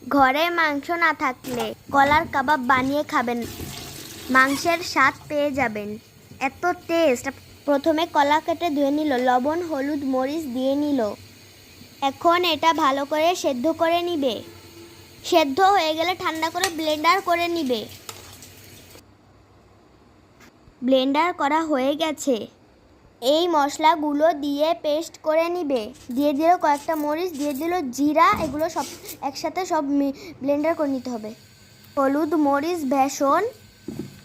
ঘরে মাংস না থাকলে কলার কাবাব বানিয়ে খাবেন, মাংসের স্বাদ পেয়ে যাবেন, এত টেস্ট। প্রথমে কলা কেটে ধুয়ে নিল, লবণ হলুদ মরিচ দিয়ে নিল। এখন এটা ভালো করে সেদ্ধ করে নিবে। সেদ্ধ হয়ে গেলে ঠান্ডা করে ব্লেন্ডার করে নিবে। ব্লেন্ডার করা হয়ে গেছে। এই মশলাগুলো দিয়ে পেস্ট করে নিবে। দিয়ে দিল কয়েকটা মরিচ, দিয়ে দিল জিরা, এগুলো সব একসাথে সব ব্লেন্ডার করে নিতে হবে। হলুদ মরিচ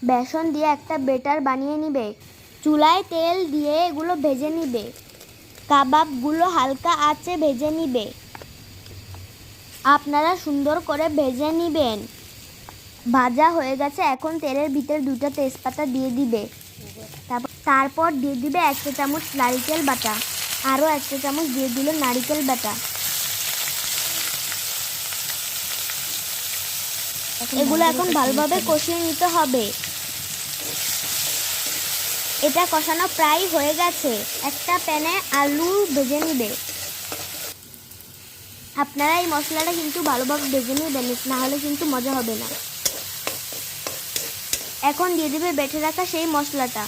বেসন দিয়ে একটা বেটার বানিয়ে নিবে। চুলায় তেল দিয়ে এগুলো ভেজে নিবে। কাবাবগুলো হালকা আঁচে ভেজে নিবে। আপনারা সুন্দর করে ভেজে নিবেন। ভাজা হয়ে গেছে। এখন তেলের ভিতরে 2টা তেজপাতা দিয়ে দিবে। তারপর দিয়ে দিবে 1 চা চামচ নারিকেল বাটা। আরও 1 চা চামচ দিয়ে দিল নারিকেল বাটা। এগুলো এখন ভালোভাবে কষিয়ে নিতে হবে। এটা কষানো প্রায় হয়ে গেছে। একটা প্যানে আলু ভেজে নিবে। আপনারা এই মশলাটা কিন্তু ভালোভাবে ভেজে নেবেন, না হলে কিন্তু মজা হবে না। এখন দিয়ে দিবে বেটে রাখা সেই মশলাটা।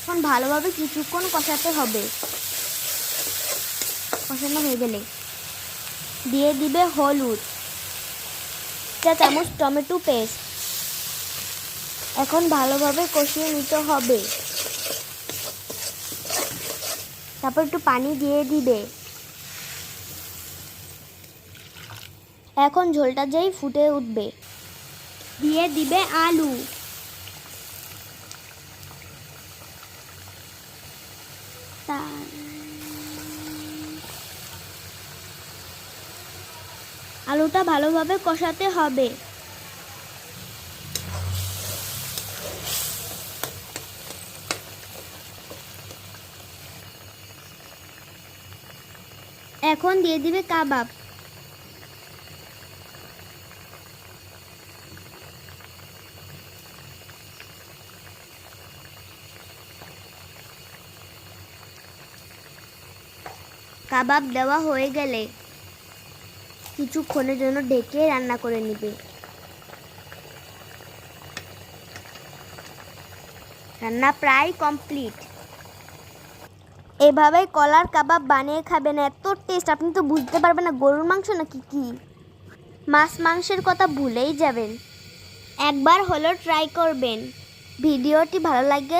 এখন ভালোভাবে কিছুক্ষণ কষাতে হবে। কষানো হয়ে গেলে দিয়ে দিবে হলুদ, 1 চা চামচ টমেটো পেস্ট। এখন ভালোভাবে কষিয়ে নিতে হবে। তারপর একটু পানি দিয়ে দিবে। এখন ঝোলটা যেই ফুটে উঠবে দিয়ে দিবে আলু। আলুটা ভালোভাবে কষাতে হবে। এখন দিয়ে দিবে কাবাব। কাবাব দেওয়া হয়ে গেলে কিছুক্ষণের জন্য ঢেকে রান্না করে নিবে। রান্না প্রায় কমপ্লিট। এভাবে কলার কাবাব বানিয়ে খাবেন, এত টেস্ট। আপনি তো বুঝতে পারবেন না গরুর মাংস নাকি কি। মাছ মাংসের কথা ভুলেই যাবেন। একবার হলেও ট্রাই করবেন। ভিডিওটি ভালো লাগে